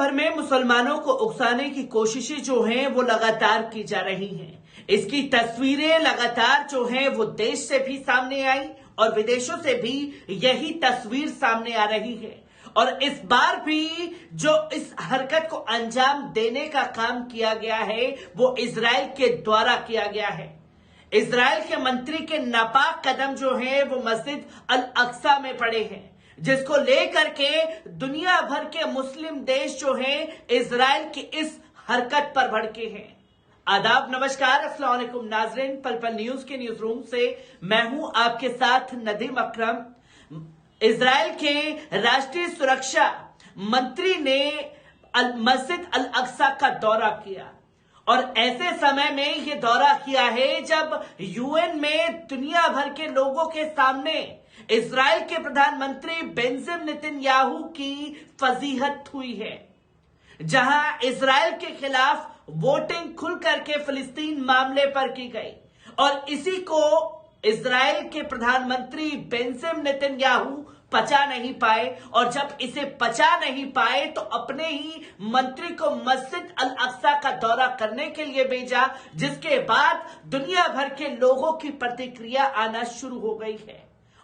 भर में मुसलमानों को उकसाने की कोशिशें जो हैं वो लगातार की जा रही हैं। इसकी तस्वीरें लगातार जो हैं वो देश से भी सामने आई और विदेशों से भी यही तस्वीर सामने आ रही है। और इस बार भी जो इस हरकत को अंजाम देने का काम किया गया है वो इजराइल के द्वारा किया गया है। इजराइल के मंत्री के नापाक कदम जो है वो मस्जिद अल अक्सा में पड़े हैं, जिसको लेकर के दुनिया भर के मुस्लिम देश जो हैं इजराइल की इस हरकत पर भड़के हैं। आदाब, नमस्कार, अस्सलाम वालेकुम नाजरीन। पल पल न्यूज के न्यूज रूम से मैं हूं आपके साथ नदीम अकरम। इजराइल के राष्ट्रीय सुरक्षा मंत्री ने मस्जिद अल अक्सा का दौरा किया और ऐसे समय में यह दौरा किया है जब यूएन में दुनिया भर के लोगों के सामने इजराइल के प्रधानमंत्री बेंजामिन नेतन्याहू की फजीहत हुई है, जहां इजराइल के खिलाफ वोटिंग खुल करके फिलिस्तीन मामले पर की गई और इसी को इजराइल के प्रधानमंत्री बेंजामिन नेतन्याहू पचा नहीं पाए और जब इसे पचा नहीं पाए तो अपने ही मंत्री को मस्जिद अल अक्सा का दौरा करने के लिए भेजा, जिसके बाद दुनिया भर के लोगों की प्रतिक्रिया आना शुरू हो गई है।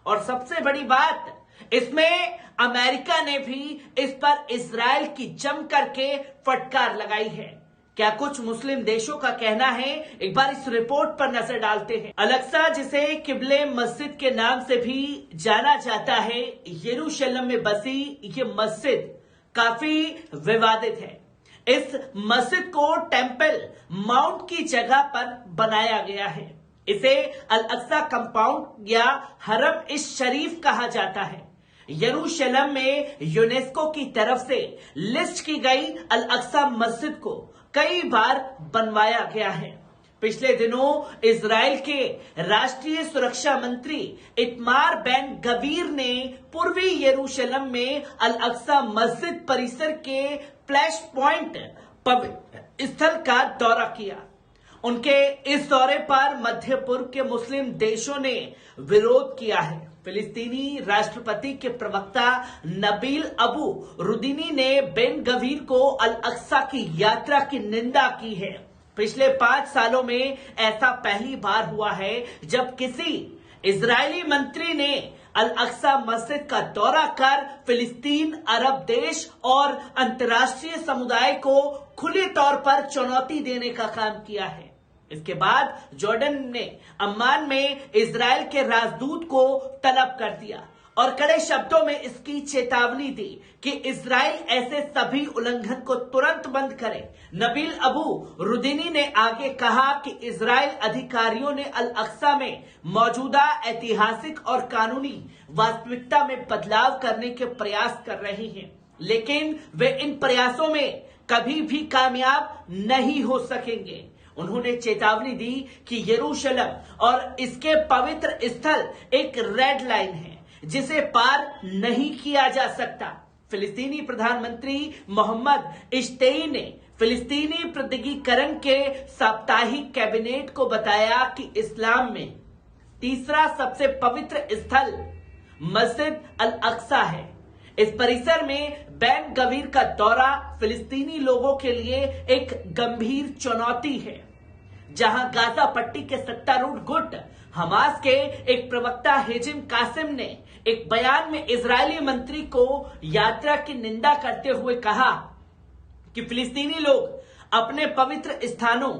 और सबसे बड़ी बात, इसमें अमेरिका ने भी इस पर इजराइल की जम करके फटकार लगाई है। क्या कुछ मुस्लिम देशों का कहना है, एक बार इस रिपोर्ट पर नजर डालते हैं। अल अक्सा, जिसे किबले मस्जिद के नाम से भी जाना जाता है, यरूशलेम में बसी ये मस्जिद काफी विवादित है। इस मस्जिद को टेंपल माउंट की जगह पर बनाया गया है। इसे अल अक्सा कंपाउंड या हरम इस शरीफ कहा जाता है। यरूशलेम में यूनेस्को की तरफ से लिस्ट की गई अल अक्सा मस्जिद को कई बार बनवाया गया है। पिछले दिनों इजराइल के राष्ट्रीय सुरक्षा मंत्री इतमार बेन गवीर ने पूर्वी यरूशलेम में अल अक्सा मस्जिद परिसर के फ्लैश पॉइंट पवित्र स्थल का दौरा किया। उनके इस दौरे पर मध्य पूर्व के मुस्लिम देशों ने विरोध किया है। फिलिस्तीनी राष्ट्रपति के प्रवक्ता नबील अबू रुदीनी ने बेन गवीर को अल अक्सा की यात्रा की निंदा की है। पिछले 5 सालों में ऐसा पहली बार हुआ है जब किसी इजरायली मंत्री ने अल अक्सा मस्जिद का दौरा कर फिलिस्तीन, अरब देश और अंतर्राष्ट्रीय समुदाय को खुले तौर पर चुनौती देने का काम किया है। इसके बाद जॉर्डन ने अम्मान में इजराइल के राजदूत को तलब कर दिया और कड़े शब्दों में इसकी चेतावनी दी कि इजराइल ऐसे सभी उल्लंघन को तुरंत बंद करे। नबील अबू रुदीनी ने आगे कहा कि इजराइल अधिकारियों ने अल अक्सा में मौजूदा ऐतिहासिक और कानूनी वास्तविकता में बदलाव करने के प्रयास कर रहे हैं, लेकिन वे इन प्रयासों में कभी भी कामयाब नहीं हो सकेंगे। उन्होंने चेतावनी दी कि यरूशलेम और इसके पवित्र स्थल एक रेड लाइन है जिसे पार नहीं किया जा सकता। फिलिस्तीनी प्रधानमंत्री मोहम्मद इश्तेई ने फिलिस्तीनी पृथकीकरण के साप्ताहिक कैबिनेट को बताया कि इस्लाम में तीसरा सबसे पवित्र स्थल मस्जिद अल अक्सा है। इस परिसर में बेन गवीर का दौरा फिलिस्तीनी लोगों के लिए एक गंभीर चुनौती है, जहां गाजा पट्टी के सत्तारूढ़ गुट हमास के एक प्रवक्ता हेजिम कासिम ने एक बयान में इजरायली मंत्री को यात्रा की निंदा करते हुए कहा कि फिलिस्तीनी लोग अपने पवित्र स्थानों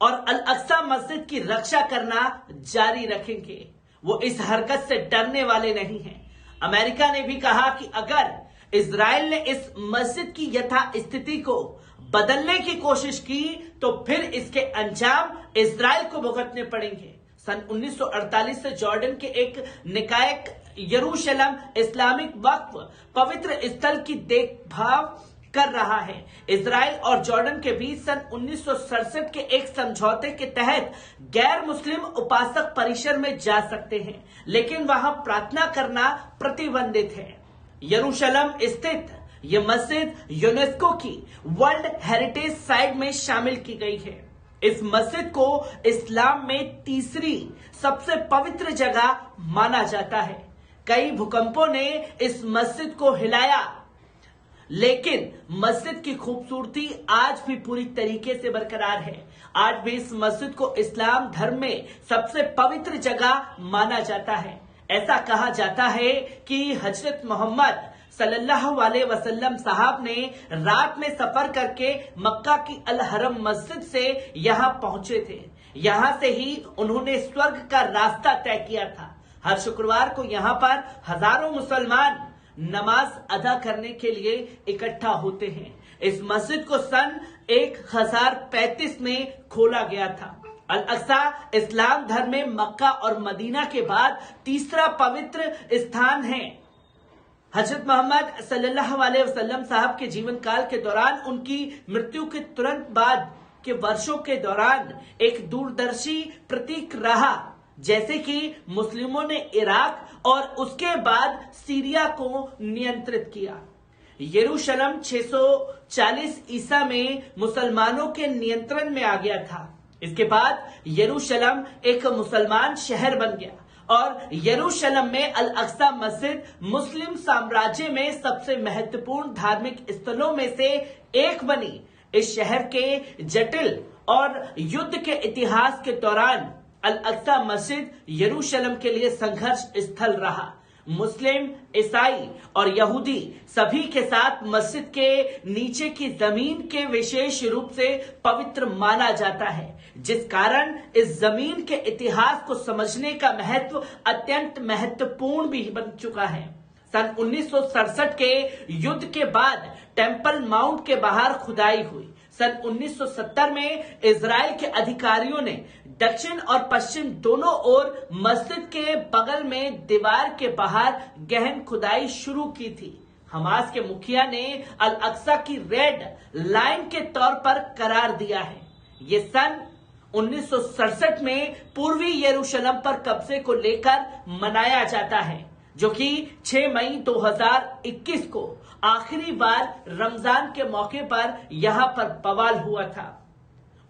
और अल अक्सा मस्जिद की रक्षा करना जारी रखेंगे। वो इस हरकत से डरने वाले नहीं हैं। अमेरिका ने भी कहा कि अगर इजराइल ने इस मस्जिद की यथास्थिति को बदलने की कोशिश की तो फिर इसके अंजाम इजराइल को भुगतने पड़ेंगे। सन 1948 से जॉर्डन के एक निकाय यरूशलेम इस्लामिक वक्फ पवित्र स्थल की देखभाल कर रहा है। इजराइल और जॉर्डन के बीच सन 1967 के एक समझौते के तहत गैर मुस्लिम उपासक परिसर में जा सकते हैं, लेकिन वहां प्रार्थना करना प्रतिबंधित है। यरूशलेम स्थित यह मस्जिद यूनेस्को की वर्ल्ड हेरिटेज साइट में शामिल की गई है। इस मस्जिद को इस्लाम में तीसरी सबसे पवित्र जगह माना जाता है। कई भूकंपों ने इस मस्जिद को हिलाया। लेकिन मस्जिद की खूबसूरती आज भी पूरी तरीके से बरकरार है। आज भी इस मस्जिद को इस्लाम धर्म में सबसे पवित्र जगह माना जाता है। ऐसा कहा जाता है कि हजरत मोहम्मद सल्लल्लाहु अलैहि वसल्लम साहब ने रात में सफर करके मक्का की अल हरम मस्जिद से यहां पहुंचे थे। यहां से ही उन्होंने स्वर्ग का रास्ता तय किया था। हर शुक्रवार को यहां पर हजारों मुसलमान नमाज अदा करने के लिए इकट्ठा होते हैं। इस मस्जिद को सन 1035 में खोला गया था। अल अक्सा इस्लाम धर्म में मक्का और मदीना के बाद तीसरा पवित्र स्थान है। हजरत मोहम्मद सल्लल्लाहु अलैहि वसल्लम साहब के जीवन काल के दौरान, उनकी मृत्यु के तुरंत बाद के वर्षों के दौरान एक दूरदर्शी प्रतीक रहा, जैसे कि मुस्लिमों ने इराक और उसके बाद सीरिया को नियंत्रित किया। यरूशलेम 640 ईसा में मुसलमानों के नियंत्रण में आ गया था। इसके बाद यरूशलेम एक मुसलमान शहर बन गया और यरूशलेम में अल अक्सा मस्जिद मुस्लिम साम्राज्य में सबसे महत्वपूर्ण धार्मिक स्थलों में से एक बनी। इस शहर के जटिल और युद्ध के इतिहास के दौरान अल अक्सा मस्जिद यरूशलेम के लिए संघर्ष स्थल रहा। मुस्लिम, ईसाई और यहूदी सभी के साथ मस्जिद के नीचे की जमीन के विशेष रूप से पवित्र माना जाता है, जिस कारण इस जमीन के इतिहास को समझने का महत्व अत्यंत महत्वपूर्ण भी बन चुका है। सन 1967 के युद्ध के बाद टेम्पल माउंट के बाहर खुदाई हुई। सन 1970 में इजराइल के अधिकारियों ने दक्षिण और पश्चिम दोनों ओर मस्जिद के बगल में दीवार के बाहर गहन खुदाई शुरू की थी। हमास के मुखिया ने अल अक्सा की रेड लाइन के तौर पर करार दिया है। ये सन 1967 में पूर्वी यरूशलेम पर कब्जे को लेकर मनाया जाता है, जो कि 6 मई 2021 को आखिरी बार रमजान के मौके पर यहां पर बवाल हुआ था।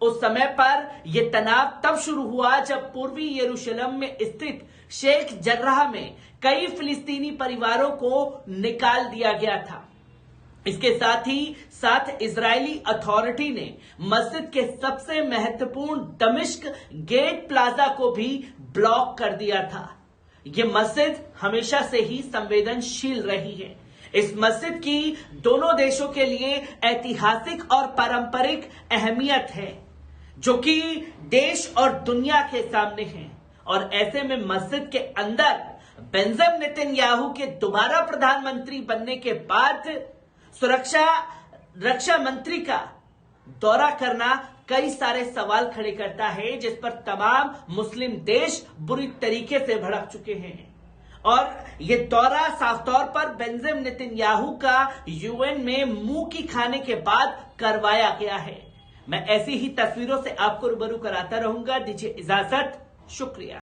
उस समय पर यह तनाव तब शुरू हुआ जब पूर्वी यरूशलेम में स्थित शेख जर्राह में कई फिलिस्तीनी परिवारों को निकाल दिया गया था। इसके साथ ही साथ इजरायली अथॉरिटी ने मस्जिद के सबसे महत्वपूर्ण दमिश्क गेट प्लाजा को भी ब्लॉक कर दिया था। ये मस्जिद हमेशा से ही संवेदनशील रही है। इस मस्जिद की दोनों देशों के लिए ऐतिहासिक और पारंपरिक अहमियत है, जो कि देश और दुनिया के सामने है। और ऐसे में मस्जिद के अंदर बेंजामिन नेतन्याहू के दोबारा प्रधानमंत्री बनने के बाद रक्षा मंत्री का दौरा करना कई सारे सवाल खड़े करता है, जिस पर तमाम मुस्लिम देश बुरी तरीके से भड़क चुके हैं। और ये दौरा साफ तौर पर बेंजामिन नेतन्याहू का यूएन में मुंह की खाने के बाद करवाया गया है। मैं ऐसी ही तस्वीरों से आपको रूबरू कराता रहूंगा। दीजिए इजाजत, शुक्रिया।